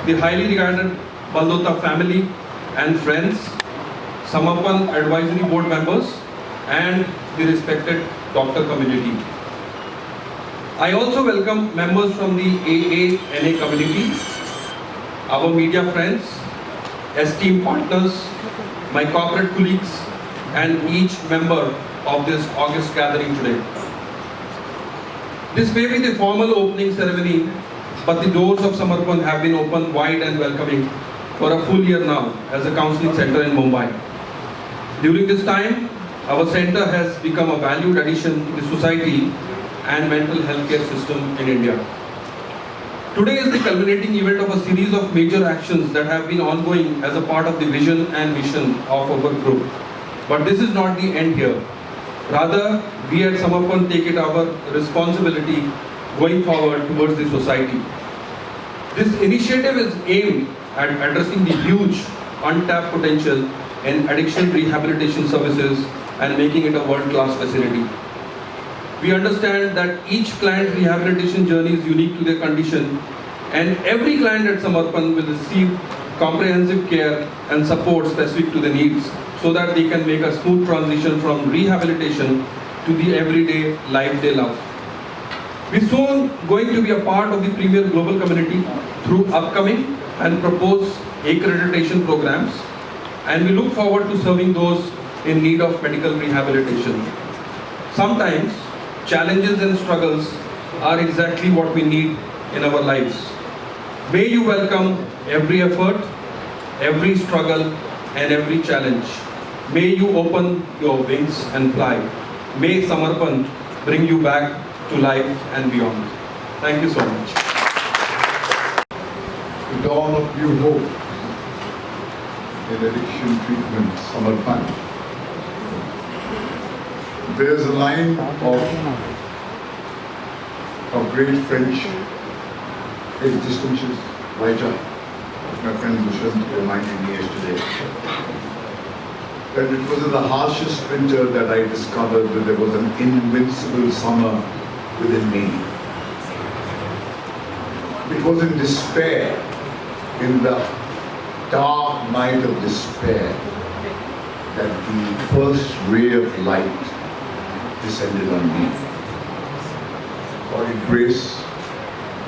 the highly regarded Baldota family and friends, Samarpan Advisory Board members, and the respected doctor community. I also welcome members from the AA-NA community, our media friends, esteemed partners, my corporate colleagues, and each member of this august gathering today. This may be the formal opening ceremony, but the doors of Samarpan have been opened wide and welcoming for a full year now as a counseling center in Mumbai. During this time, our center has become a valued addition to the society and mental health care system in India. Today is the culminating event of a series of major actions that have been ongoing as a part of the vision and mission of our group. But this is not the end here. Rather, we at Samarpan take it our responsibility going forward towards the society. This initiative is aimed at addressing the huge untapped potential in addiction rehabilitation services and making it a world-class facility. We understand that each client rehabilitation journey is unique to their condition, and every client at Samarpan will receive comprehensive care and support specific to their needs so that they can make a smooth transition from rehabilitation to the everyday life they love. We are soon going to be a part of the premier global community through upcoming and proposed accreditation programs, and we look forward to serving those in need of medical rehabilitation. Sometimes, challenges and struggles are exactly what we need in our lives. May you welcome every effort, every struggle, and every challenge. May you open your wings and fly. May Samarpan bring you back to life and beyond. Thank you so much. With all of you hope in addiction treatment, Samarpan. There's a line of great French existentialist writer, my friend Bhushan reminded me yesterday, that it was in the harshest winter that I discovered that there was an invincible summer within me. It was in despair, in the dark night of despair, that the first ray of light descended on me. What a grace,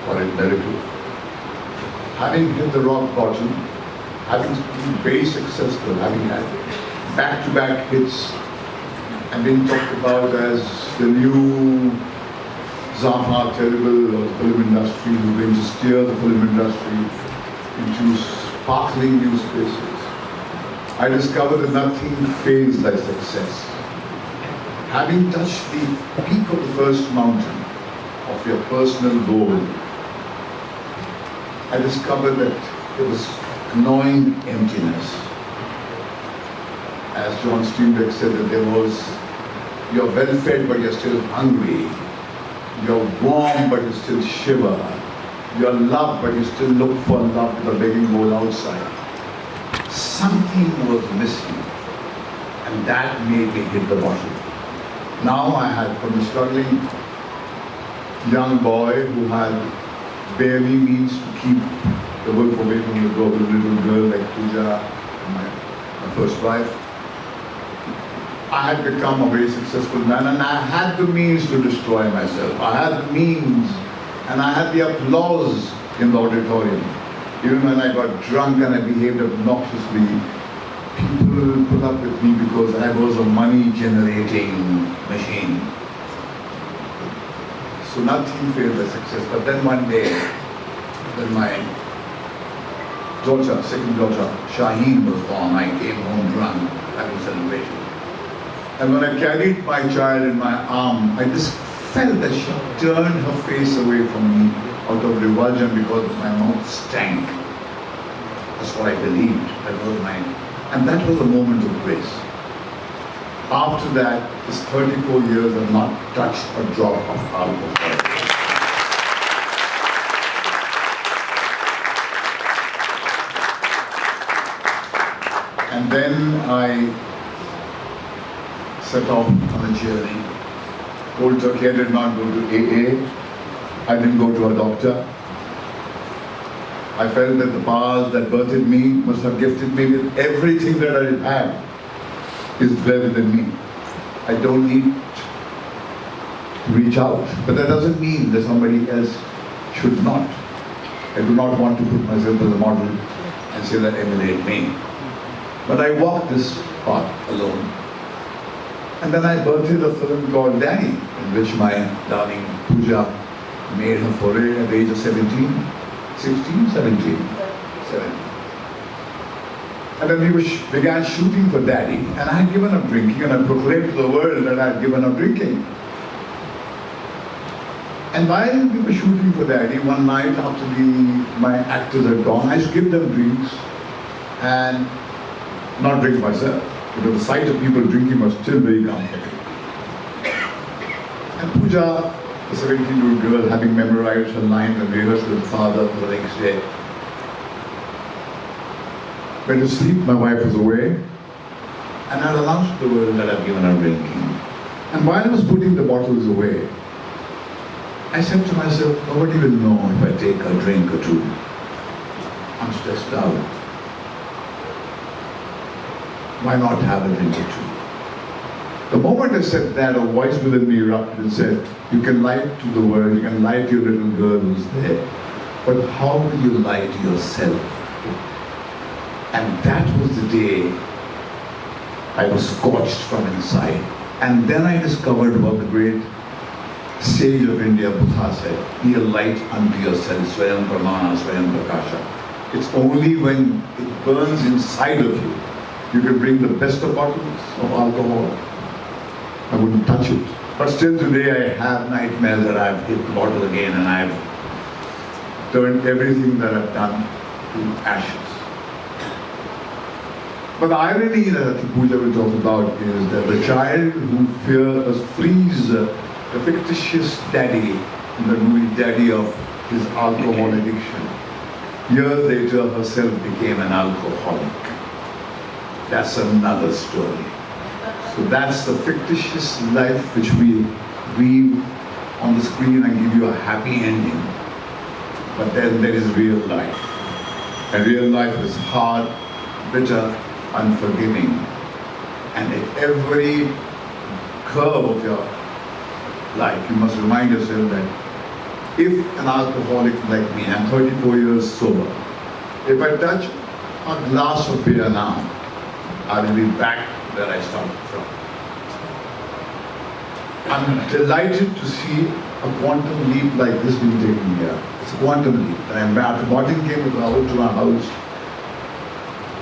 what a miracle. Having hit the rock bottom, having been very successful, having had back-to-back hits, and being talked about as the new Zafar Terrible of the film industry, who's going to steer the film industry into sparkling new spaces, I discovered that nothing fails like success. Having touched the peak of the first mountain of your personal goal, I discovered that there was gnawing emptiness. As John Steinbeck said, that there was, you're well fed but you're still hungry. You're warm but you still shiver. You're loved but you still look for love with a begging bowl outside. Something was missing, and that made me hit the bottom. Now I had, from a struggling young boy who had barely means to keep the wolf away from the door, with a little girl like Pooja, my first wife, I had become a very successful man, and I had the means to destroy myself. I had the means, and I had the applause in the auditorium. Even when I got drunk and I behaved obnoxiously, people put up with me because I was a money-generating machine. So nothing failed the success. But then one day, when my daughter, second daughter, Shaheen was born, I came home drunk, having celebration. And when I carried my child in my arm, I just felt that she turned her face away from me out of revulsion because my mouth stank. That's what I believed. That was mine. And that was a moment of grace. After that, this 34 years I've not touched a drop of alcohol. And then I set off on a journey. Cold turkey, I did not go to AA. I didn't go to a doctor. I felt that the powers that birthed me must have gifted me with everything that I have is there within me. I don't need to reach out. But that doesn't mean that somebody else should not. I do not want to put myself as a model and say that emulate me. But I walked this path alone. And then I birthed a film called Daddy, in which my darling Pooja made her foray at the age of 17, 16, 17. And then we began shooting for Daddy, and I had given up drinking, and I proclaimed to the world that I had given up drinking. And while we were shooting for Daddy, one night after my actors had gone, I skipped them drinks and not drink myself, because the sight of people drinking was still very comforting. And Pooja, the 17-year-old girl, having memorized her lines and rehearsed with her father for the next day, went to sleep. My wife was away, and I announced to the world that I've given up drinking. And while I was putting the bottles away, I said to myself, nobody will know if I take a drink or two. I'm stressed out. Why not have a drink or two? The moment I said that, a voice within me erupted and said, you can lie to the world, you can lie to your little girl who's there, but how will you lie to yourself? And that was the day I was scorched from inside. And then I discovered what the great sage of India, Bhatt, said, be a light unto yourself, Swayam Pramana, Swayam Prakasha. It's only when it burns inside of you, you can bring the best of bottles of alcohol. I wouldn't touch it. But still today I have nightmares that I've hit the bottle again and I've turned everything that I've done to ashes. But the irony that I think Pooja will talk about is that the child who flees the fictitious daddy in the movie Daddy of his alcohol addiction, years later herself became an alcoholic. That's another story. So that's the fictitious life which we weave on the screen and give you a happy ending. But then there is real life. And real life is hard, bitter, unforgiving. And at every curve of your life, you must remind yourself that if an alcoholic like me, I'm 34 years sober, if I touch a glass of beer now, I will be back where I started from. I'm delighted to see a quantum leap like this being taken here. It's a quantum leap. And after Martin came to my house,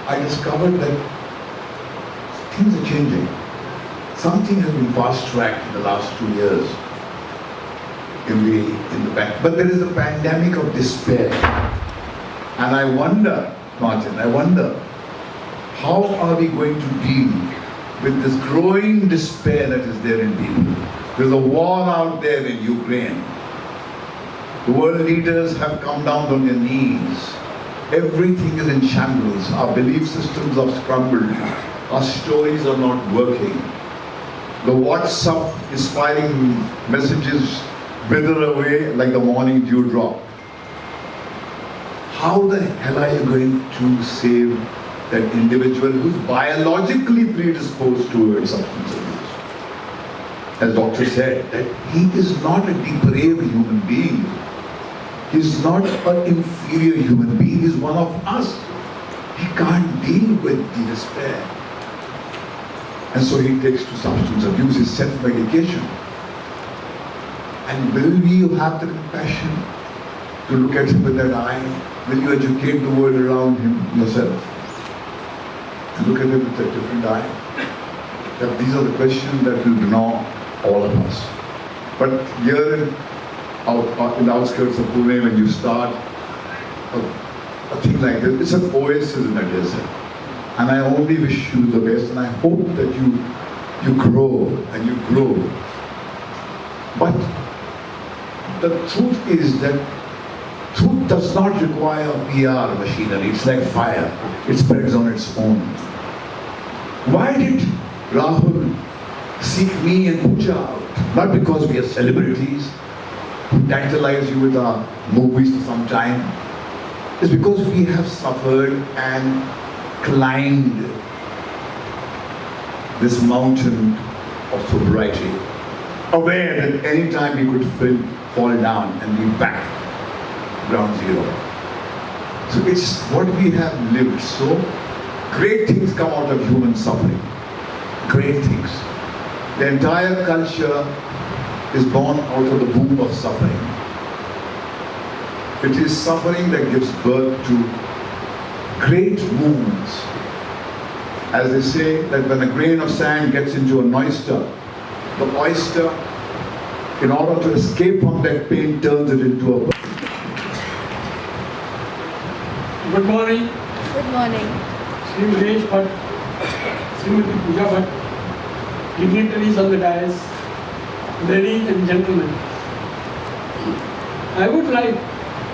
I discovered that things are changing. Something has been fast-tracked in the last 2 years in the back. But there is a pandemic of despair. And I wonder, Martin, how are we going to deal with this growing despair that is there in people? There's a war out there in Ukraine. The world leaders have come down on their knees. Everything is in shambles. Our belief systems are scrambled. Our stories are not working. The WhatsApp is firing messages wither away like the morning dewdrop. How the hell are you going to save that individual who's biologically predisposed towards substance abuse? As doctor said, that he is not a depraved human being. He's not an inferior human being. He's one of us. He can't deal with the despair. And so he takes to substance abuse, his self-medication. And will you have the compassion to look at him with that eye? Will you educate the world around him yourself? And look at him with a different eye? That these are the questions that will gnaw all of us. But here in the outskirts of Pune, when you start a thing like this, it's an oasis in a desert. And I only wish you the best, and I hope that you grow and you grow. But the truth is that truth does not require PR machinery. It's like fire. It spreads on its own. Why did Rahul seek me and Pooja out? Not because we are celebrities who tantalize you with our movies for some time. is because we have suffered and climbed this mountain of sobriety, aware that any time we could fall down and be back ground zero. So it's what we have lived. So great things come out of human suffering. Great things. The entire culture is born out of the womb of suffering. It is suffering that gives birth to great movements. As they say that when a grain of sand gets into an oyster, the oyster, in order to escape from that pain, turns it into a bird. Good morning, Good morning. Sri Mahesh Bhatt, Srimati Pooja Bhatt, dignitaries on the dais, ladies and gentlemen. I would like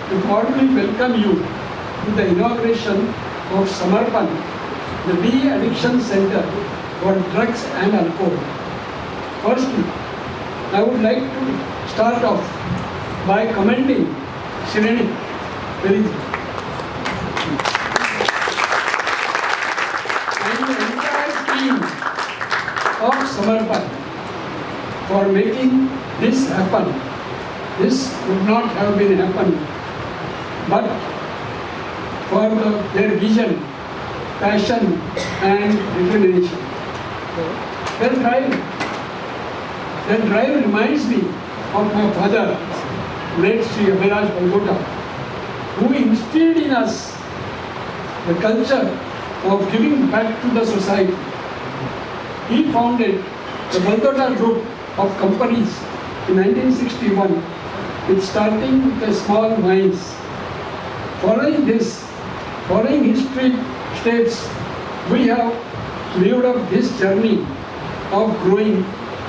to formally welcome you to the inauguration of Samarpan, the de-addiction center for drugs and alcohol. Firstly, I would like to start off by commending Srini very and the entire team of Samarpan for making this happen. This would not have been happened, but for their vision, passion and determination. Their drive reminds me of my father, late Sri Bhatt, who instilled in us the culture of giving back to the society. He founded the Bhatt group of companies in 1961 with starting with the small mines. Following history states, we have lived up this journey of growing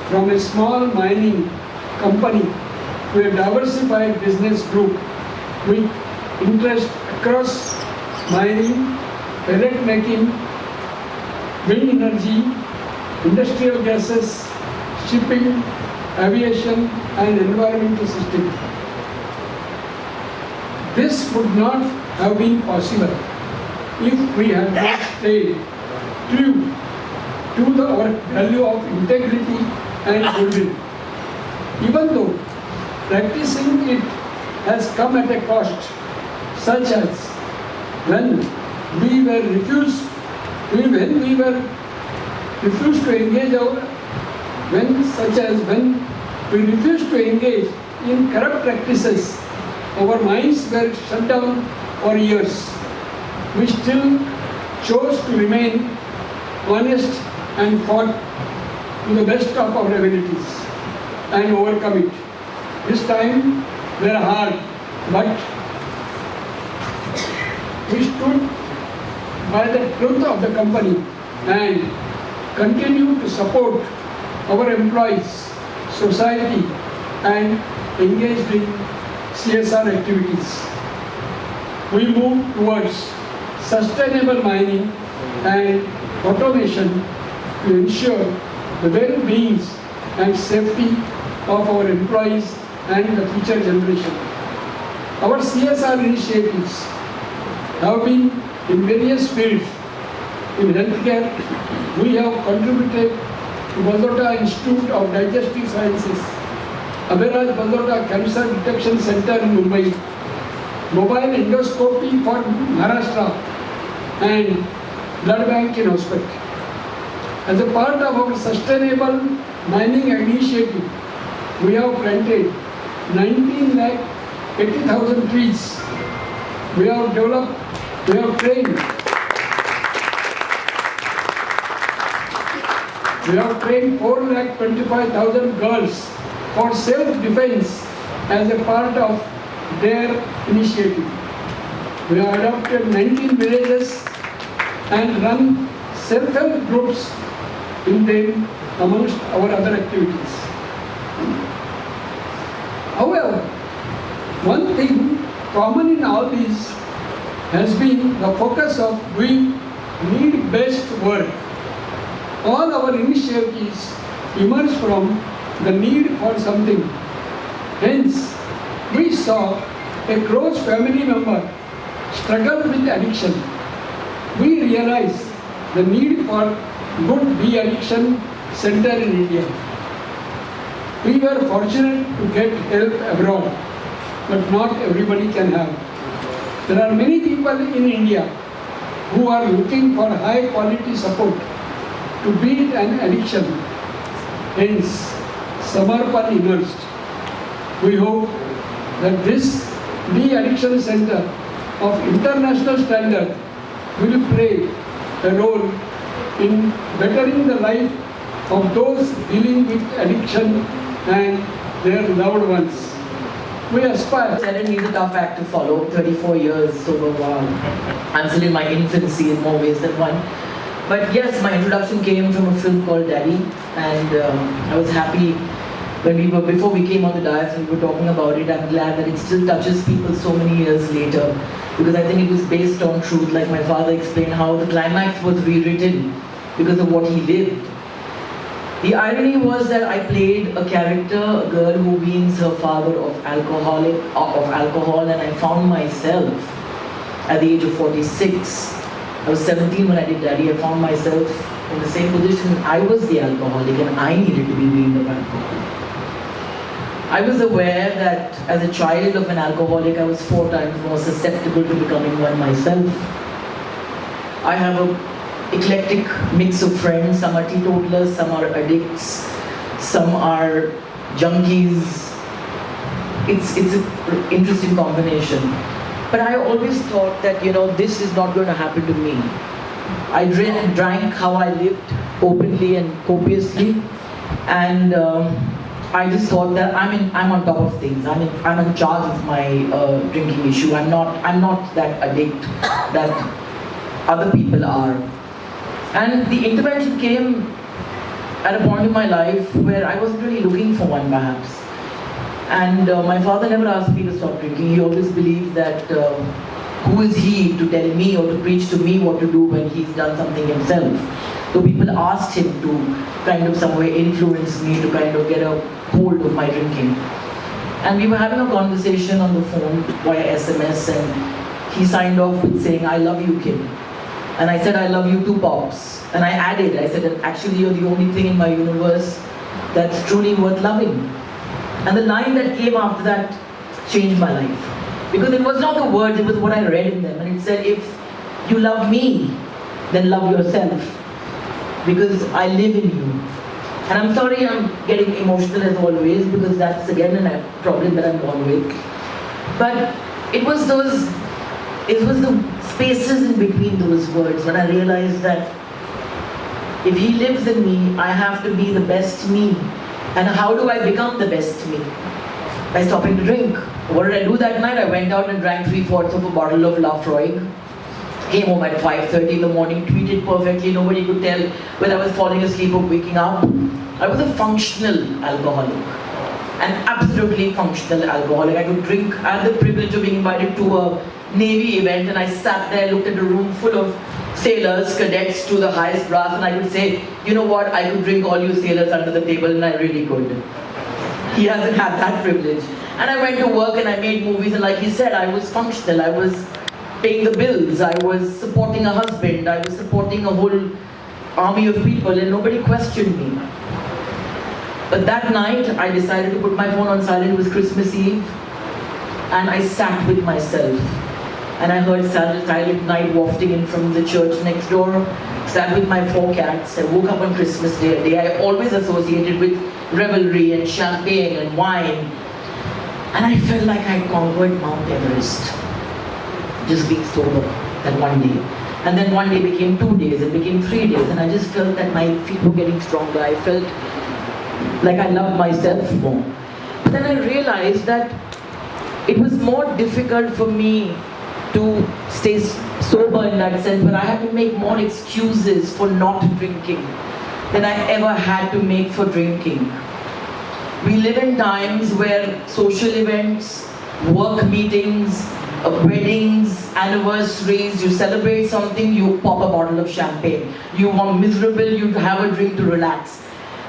from a small mining company to a diversified business group with interest across mining, pellet making, wind energy, industrial gases, shipping, aviation and environmental systems. This would not have been possible if we had not stayed true to our value of integrity and goodwill. Even though practicing it has come at a cost, such as when we were refused to engage when we refused to engage in corrupt practices, our mines were shut down for years. We still chose to remain honest and fought to the best of our abilities and overcome it. This time were hard, but we stood by the truth of the company and continue to support our employees, society and engaged in CSR activities. We move towards sustainable mining and automation to ensure the well-being and safety of our employees and the future generation. Our CSR initiatives have been in various fields. In healthcare, we have contributed to Bhatt Institute of Digestive Sciences, Abhiraj Bhatt Cancer Detection Center in Mumbai, mobile endoscopy for Maharashtra, and blood bank in hospital. As a part of our sustainable mining initiative, we have planted 19,80,000 trees. We have trained 4,25,000 girls for self-defense as a part of their initiative. We have adopted 19 villages and run self-help groups in them amongst our other activities. However, one thing common in all these has been the focus of doing need-based work. All our initiatives emerge from the need for something. Hence, we saw a close family member struggle with addiction, we realized the need for good de-addiction center in India. We were fortunate to get help abroad, but not everybody can have. There are many people in India who are looking for high quality support to beat an addiction. Hence, Samarpan emerged. We hope that this de-addiction center of international standard will play a role in bettering the life of those dealing with addiction and their loved ones. We aspire. Telly is a tough act to follow. 34 years sober. Wow. I'm still in my infancy in more ways than one. But yes, my introduction came from a film called Daddy, and I was happy when before we came on the dais and we were talking about it. I'm glad that it still touches people so many years later, because I think it was based on truth. Like my father explained how the climax was rewritten because of what he lived. The irony was that I played a character, a girl who weans her father of alcohol, and I found myself at the age of 46. I was 17 when I did Daddy. I found myself in the same position. I was the alcoholic and I needed to be weaned of alcohol. I was aware that as a child of an alcoholic, I was 4 times more susceptible to becoming one myself. I have an eclectic mix of friends. Some are teetotalers, some are addicts, some are junkies. It's an interesting combination. But I always thought that, this is not going to happen to me. I drank how I lived, openly and copiously, and I just thought that I'm on top of things. I'm in charge of my drinking issue. I'm not that addict that other people are. And the intervention came at a point in my life where I wasn't really looking for one, perhaps. And my father never asked me to stop drinking. He always believed that who is he to tell me or to preach to me what to do when he's done something himself. So people asked him to kind of some way influence me to kind of get a hold of my drinking. And we were having a conversation on the phone via SMS, and he signed off with saying, "I love you, kid." And I said, "I love you too, Pops." And I said, "Actually, you're the only thing in my universe that's truly worth loving." And the line that came after that changed my life. Because it was not the words, it was what I read in them. And it said, if you love me, then love yourself. Because I live in you. And I'm sorry I'm getting emotional as always, because that's again a problem that I'm born with. But it was the spaces in between those words when I realized that if he lives in me, I have to be the best me. And how do I become the best me? By stopping to drink. What did I do that night? I went out and drank 3/4 of a bottle of Lafroig. Came home at 5:30 in the morning, tweeted perfectly, nobody could tell whether I was falling asleep or waking up. I was a functional alcoholic. An absolutely functional alcoholic. I could drink. I had the privilege of being invited to a Navy event, and I sat there, looked at a room full of sailors, cadets to the highest brass, and I could say, you know what, I could drink all you sailors under the table, and I really could. He hasn't had that privilege. And I went to work and I made movies, and like he said, I was functional. I was paying the bills, I was supporting a husband, I was supporting a whole army of people, and nobody questioned me. But that night, I decided to put my phone on silent. It was Christmas Eve, and I sat with myself. And I heard Silent Night wafting in from the church next door. Sat with my 4 cats. I woke up on Christmas Day, a day I always associated with revelry and champagne and wine. And I felt like I conquered Mount Everest, just being sober that one day. And then one day became 2 days, it became 3 days, and I just felt that my feet were getting stronger. I felt like I loved myself more. But then I realized that it was more difficult for me to stay sober in that sense, but I had to make more excuses for not drinking than I ever had to make for drinking. We live in times where social events, work meetings, weddings, anniversaries, you celebrate something, you pop a bottle of champagne. You are miserable, you have a drink to relax.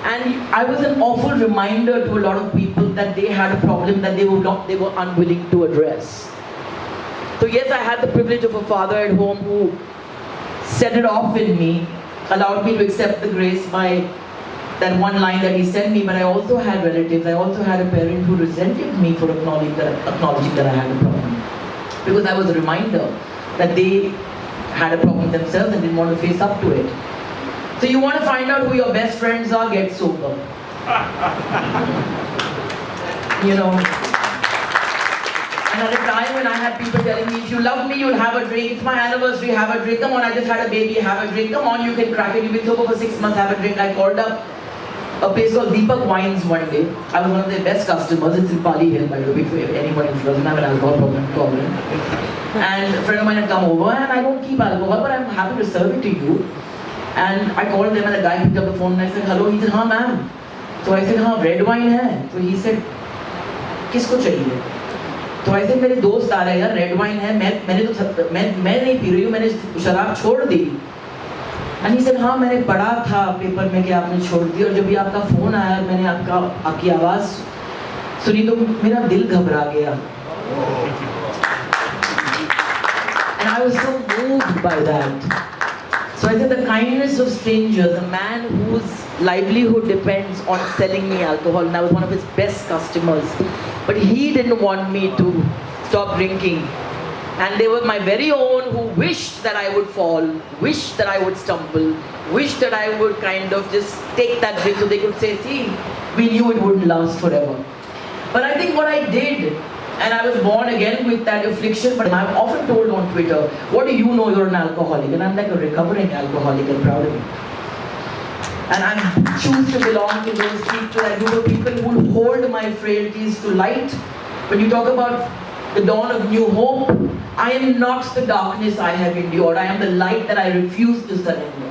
And I was an awful reminder to a lot of people that they had a problem that they were unwilling to address. So yes, I had the privilege of a father at home who set it off in me, allowed me to accept the grace by that one line that he sent me, but I also had relatives, I also had a parent who resented me for acknowledging that I had a problem. Because I was a reminder that they had a problem themselves and didn't want to face up to it. So you want to find out who your best friends are, get sober. You know. And at a time when I had people telling me, if you love me, you'll have a drink. It's my anniversary, have a drink. Come on, I just had a baby, have a drink. Come on, you can crack it. You've been sober for 6 months, have a drink. I called up a place called Deepak Wines one day. I was one of their best customers. It's in Pali Hill, by the way, if anyone doesn't have an alcohol problem. And a friend of mine had come over, and I don't keep alcohol, but I'm happy to serve it to you. And I called them, and the guy picked up the phone, and I said, hello. He said, हाँ ma'am. So I said, हाँ, red wine है. So he said, किसको चाहिए? तो I said, मेरे दोस्त आ रहे हैं यार, रेड वाइन है, मैं नहीं पी रही हूँ, मैंने शराब छोड़ दी. And he said, हाँ मैंने पढ़ा था पेपर में कि आपने छोड़ दी, और जब भी आपका फोन आया मैंने आपकी आवाज़ सुनी तो मेरा दिल घबरा गया. And I was so moved by that. So I said, the kindness of strangers, a man whose livelihood depends on selling me alcohol, and I was one of his best customers. But he didn't want me to stop drinking. And they were my very own who wished that I would fall, wished that I would stumble, wished that I would kind of just take that drink so they could say, see, we knew it wouldn't last forever. But I think what I did, and I was born again with that affliction, but I'm often told on Twitter, what do you know, you're an alcoholic? And I'm like a recovering alcoholic and proud of it. And I choose to belong to those people, that group of people who hold my frailties to light. When you talk about the dawn of new hope, I am not the darkness I have endured. I am the light that I refuse to surrender.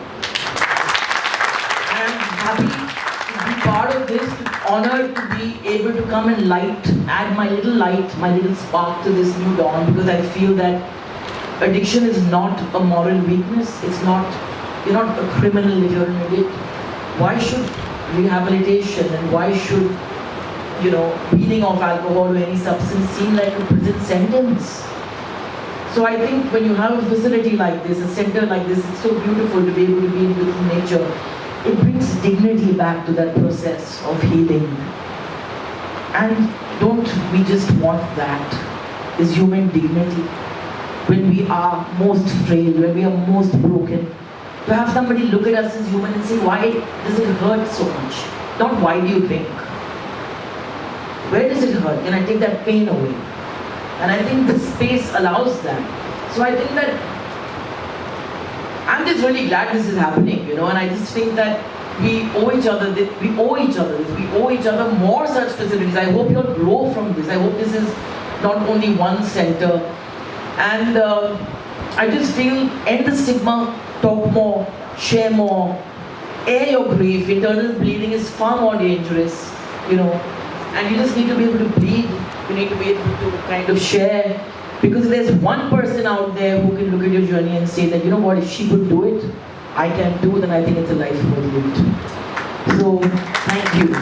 I am happy to be part of this, honored to be able to come and add my little light, my little spark to this new dawn, because I feel that addiction is not a moral weakness. It's not, you're not a criminal if you're an addict. Why should rehabilitation and why should, weaning off alcohol or any substance seem like a prison sentence? So I think when you have a facility like this, a center like this, it's so beautiful to be able to be with nature. It brings dignity back to that process of healing. And don't we just want that? Is human dignity. When we are most frail, when we are most broken, to have somebody look at us as human and say, why does it hurt so much? Not why do you drink? Where does it hurt? Can I take that pain away? And I think this space allows that. So I think that I'm just really glad this is happening, and I just think that we owe each other this. We owe each other more such facilities. I hope you'll grow from this. I hope this is not only one center. And I just feel, end the stigma, talk more, share more, air your grief. Internal bleeding is far more dangerous, and you just need to be able to bleed. You need to be able to kind of share. Because if there's one person out there who can look at your journey and say that, if she could do it, I can too, then I think it's a life worth lived. So, thank you.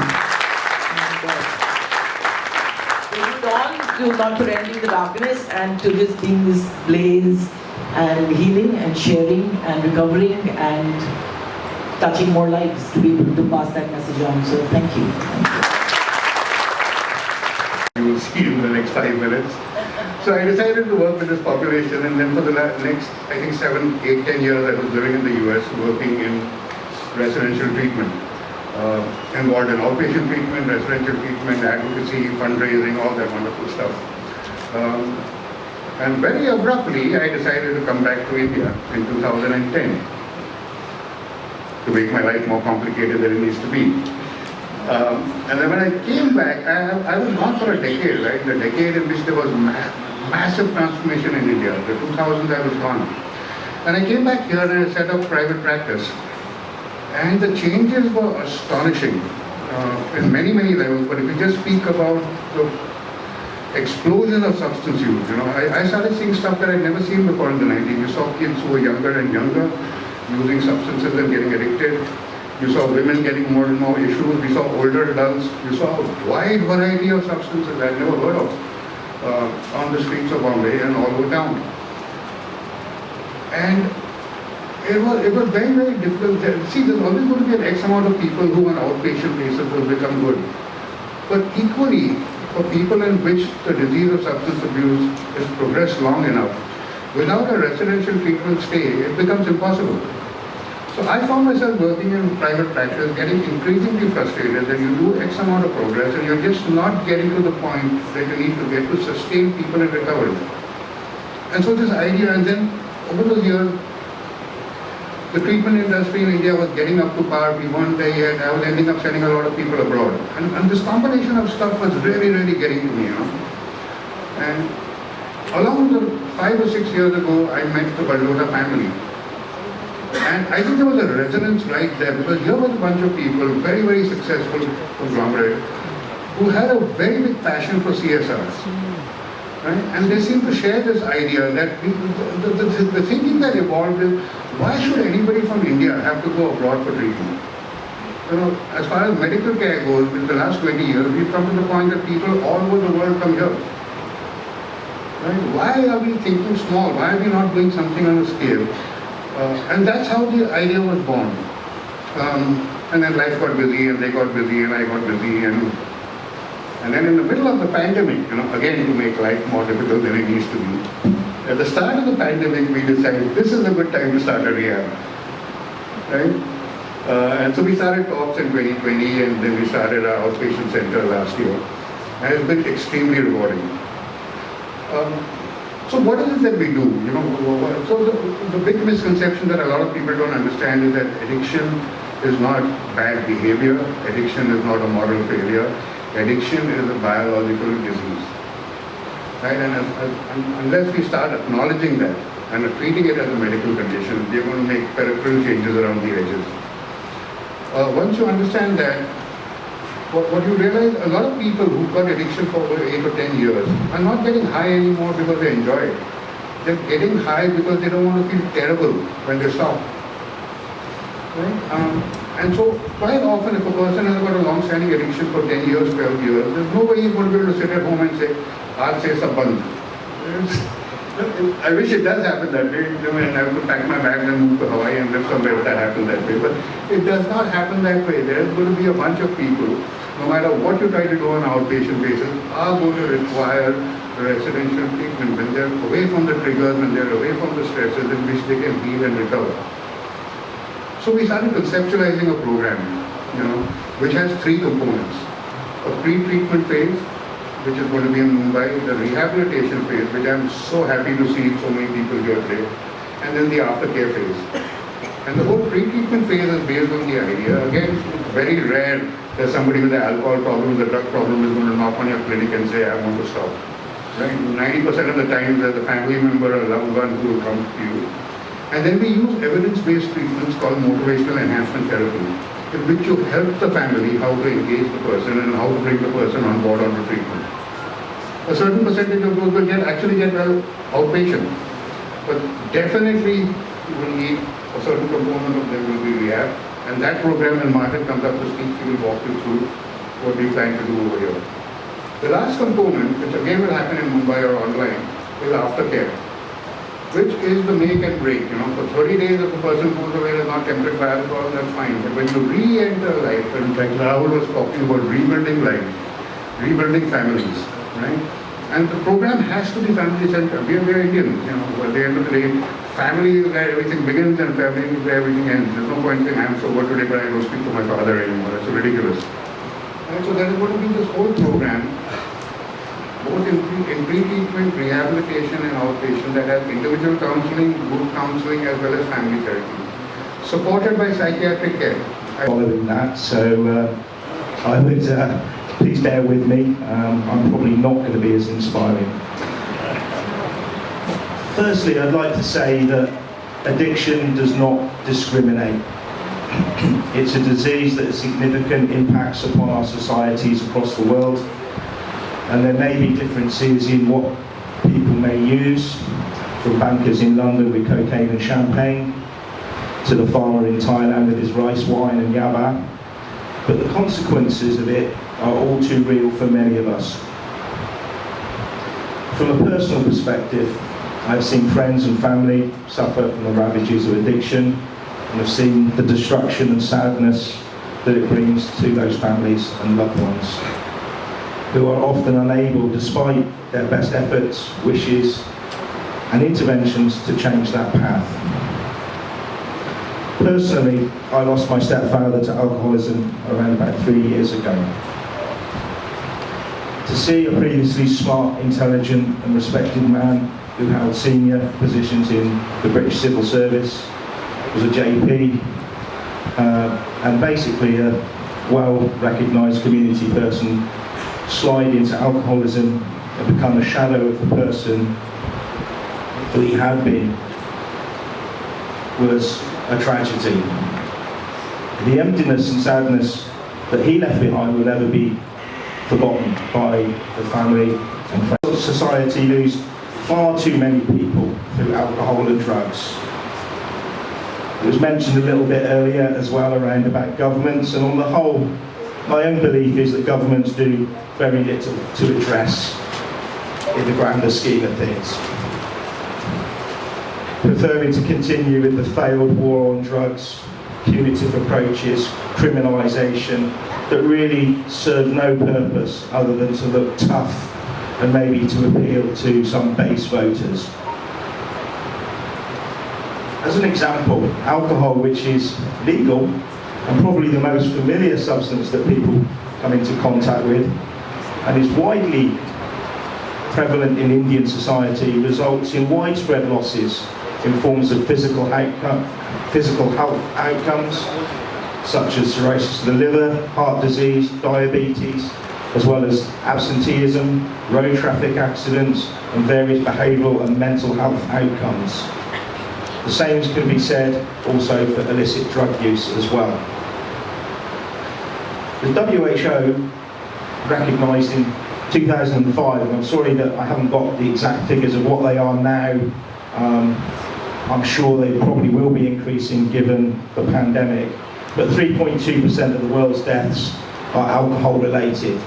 To not surrendering the darkness and to just being this blaze and healing and sharing and recovering and touching more lives, to be able to pass that message on. So thank you. You will see in the next 5 minutes. So I decided to work with this population, and then for the next, I think 7, 8, 10 years I was living in the US working in residential treatment. Involved in outpatient treatment, residential treatment, advocacy, fundraising, all that wonderful stuff. And very abruptly, I decided to come back to India in 2010 to make my life more complicated than it needs to be. And then when I came back, I was gone for a decade, right? The decade in which there was massive transformation in India. The 2000s I was gone. And I came back here and I set up private practice. And the changes were astonishing in many, many levels. But if you just speak about the explosion of substance use, I started seeing stuff that I'd never seen before in the 90s. You saw kids who were younger and younger using substances and getting addicted. You saw women getting more and more issues. We saw older adults. You saw a wide variety of substances I'd never heard of. on the streets of Bombay and all over town. And it was very, very difficult. See, there's always going to be an X amount of people who on outpatient basis will become good. But equally, for people in which the disease of substance abuse is progressed long enough, without a residential treatment stay, it becomes impossible. So I found myself working in private practice, getting increasingly frustrated that you do X amount of progress and you're just not getting to the point that you need to get to sustain people in recovery. And so this idea, and then over the years, the treatment industry in India was getting up to par. We weren't there yet. I was ending up sending a lot of people abroad. And this combination of stuff was really, really getting to me, you know. And along the 5 or 6 years ago, I met the Ballota family. And I think there was a resonance right there because here was a bunch of people, very, very successful conglomerate, who had a very big passion for CSR. Right? And they seem to share this idea that the thinking that evolved is, why should anybody from India have to go abroad for treatment? You know, as far as medical care goes, in the last 20 years, we've come to the point that people all over the world come here. Right? Why are we thinking small? Why are we not doing something on a scale? And that's how the idea was born. And then life got busy, and they got busy, and I got busy, and then in the middle of the pandemic, you know, again to make life more difficult than it needs to be, at the start of the pandemic, we decided this is a good time to start a rehab, right? And so we started talks in 2020, and then we started our outpatient center last year, and it's been extremely rewarding. So what is it that we do? You know, so the big misconception that a lot of people don't understand is that addiction is not bad behavior, addiction is not a moral failure, addiction is a biological disease. Right? And unless we start acknowledging that and treating it as a medical condition, we're going to make peripheral changes around the edges. Once you understand that, what you realize, a lot of people who've got addiction for over 8 or 10 years are not getting high anymore because they enjoy it. They're getting high because they don't want to feel terrible when they stop. Right? And so quite often if a person has got a long-standing addiction for 10 years, 12 years, there's no way he's going to be able to sit at home and say, I'll say saband. I wish it does happen that way. You know, and I have to pack my bags and move to Hawaii and live somewhere if that happens that way. But it does not happen that way. There's going to be a bunch of people, no matter what you try to do on an outpatient basis, are going to require residential treatment when they're away from the triggers, when they're away from the stresses in which they can heal and recover. So we started conceptualizing a program, you know, which has 3 components. A pre-treatment phase, which is going to be in Mumbai, the rehabilitation phase, which I'm so happy to see so many people here today, and then the aftercare phase. And the whole pre-treatment phase is based on the idea, again, it's very rare that somebody with an alcohol problem, with a drug problem is going to knock on your clinic and say, I want to stop. Right? 90% of the time there's a family member or a loved one who will come to you. And then we use evidence-based treatments called motivational enhancement therapy, in which you help the family how to engage the person and how to bring the person on board onto treatment. A certain percentage of those will actually get well outpatient, but definitely you will need a certain component of them will be rehab, and that program, when Martin comes up to speak, he will walk you through what we plan to do over here. The last component, which again will happen in Mumbai or online, is aftercare, which is the make and break. You know, for 30 days if a person goes away and is not tempted by alcohol, that's fine. But when you re-enter life, and like Rahul was talking about rebuilding life, rebuilding families, right? And the program has to be family-centered. We are Indians, you know, at the end of the day, family is where everything begins and family is where everything ends. There's no point saying, I'm sober today, but I don't speak to my father anymore. That's ridiculous. And so there is going to be this whole program, both in pre-treatment, rehabilitation and outpatient, that has individual counseling, group counseling, as well as family therapy, supported by psychiatric care. Following that, so I would please bear with me. I'm probably not going to be as inspiring. Firstly, I'd like to say that addiction does not discriminate. It's a disease that has significant impacts upon our societies across the world. And there may be differences in what people may use, from bankers in London with cocaine and champagne, to the farmer in Thailand with his rice wine and yaba. But the consequences of it are all too real for many of us. From a personal perspective, I've seen friends and family suffer from the ravages of addiction, and I've seen the destruction and sadness that it brings to those families and loved ones, who are often unable, despite their best efforts, wishes and interventions, to change that path. Personally, I lost my stepfather to alcoholism around about 3 years ago. To see a previously smart, intelligent and respected man who held senior positions in the British Civil Service, was a JP, and basically a well-recognised community person, slide into alcoholism and become a shadow of the person who he had been, was a tragedy. The emptiness and sadness that he left behind will never be forgotten by the family and friends. Society lose far too many people through alcohol and drugs. It was mentioned a little bit earlier as well around about governments, and on the whole, my own belief is that governments do very little to address in the grander scheme of things. Preferring to continue with the failed war on drugs, punitive approaches, criminalisation, that really serve no purpose other than to look tough and maybe to appeal to some base voters. As an example, alcohol, which is legal and probably the most familiar substance that people come into contact with and is widely prevalent in Indian society, results in widespread losses in forms of physical health outcomes such as cirrhosis of the liver, heart disease, diabetes, as well as absenteeism, road traffic accidents, and various behavioural and mental health outcomes. The same can be said also for illicit drug use as well. The WHO recognised in 2005, and I'm sorry that I haven't got the exact figures of what they are now, I'm sure they probably will be increasing given the pandemic, but 3.2% of the world's deaths are alcohol related.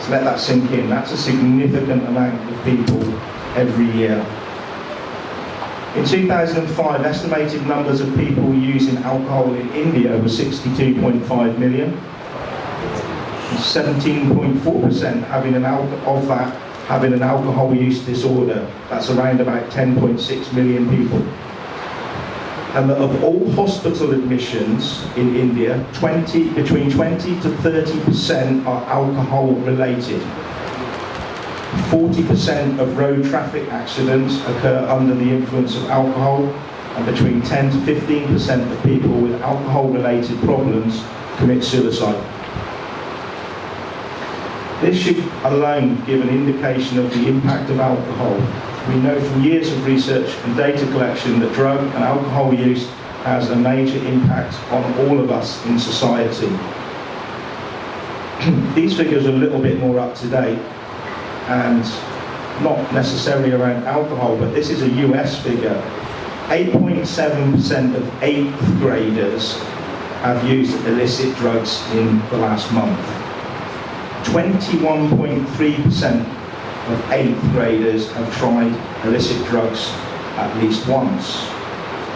So let that sink in. That's a significant amount of people every year. In 2005, estimated numbers of people using alcohol in India were 62.5 million. 17.4% having an alcohol use disorder. That's around about 10.6 million people. And that of all hospital admissions in India, between 20 to 30% are alcohol related. 40% of road traffic accidents occur under the influence of alcohol, and between 10 to 15% of people with alcohol related problems commit suicide. This should alone give an indication of the impact of alcohol. We know from years of research and data collection that drug and alcohol use has a major impact on all of us in society. These figures are a little bit more up to date, and not necessarily around alcohol, but this is a US figure. 8.7% of 8th graders have used illicit drugs in the last month. 21.3% of 8th graders have tried illicit drugs at least once.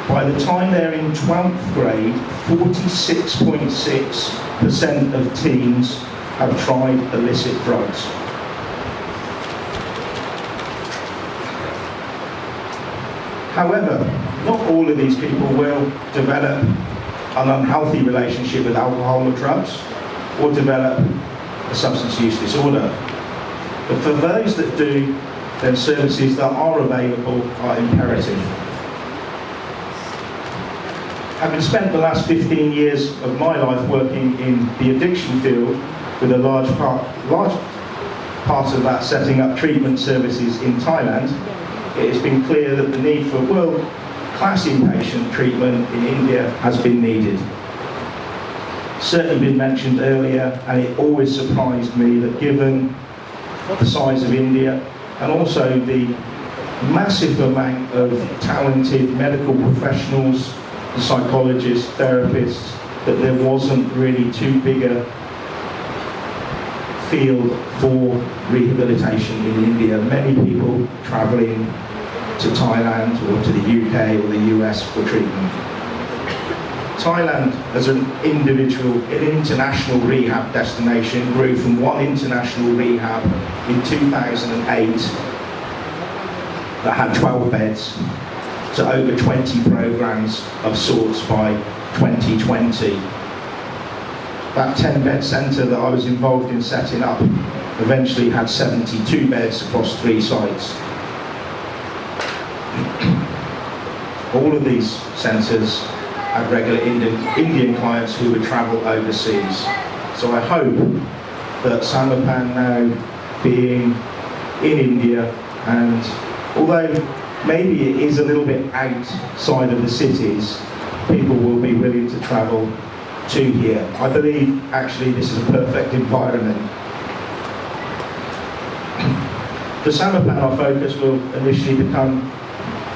By the time they're in 12th grade, 46.6% of teens have tried illicit drugs. However, not all of these people will develop an unhealthy relationship with alcohol or drugs, or develop a substance use disorder. But for those that do, then services that are available are imperative. Having spent the last 15 years of my life working in the addiction field, with a large part of that setting up treatment services in Thailand, it has been clear that the need for world-class inpatient treatment in India has been needed. Certainly been mentioned earlier, and it always surprised me that given the size of India and also the massive amount of talented medical professionals, psychologists, therapists, that there wasn't really too big a field for rehabilitation in India. Many people travelling to Thailand or to the UK or the US for treatment. Thailand, as an international rehab destination, grew from one international rehab in 2008 that had 12 beds to over 20 programs of sorts by 2020. That 10-bed centre that I was involved in setting up eventually had 72 beds across 3 sites. All of these centres had regular Indian clients who would travel overseas. So I hope that Samarpan now being in India, and although maybe it is a little bit outside of the cities, people will be willing to travel to here. I believe actually this is a perfect environment. For Samarpan, our focus will initially become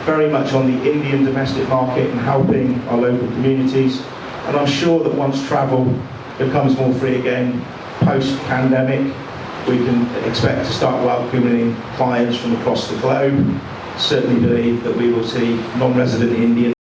very much on the Indian domestic market and helping our local communities. And I'm sure that once travel becomes more free again, post-pandemic, we can expect to start welcoming clients from across the globe. Certainly believe that we will see non-resident Indians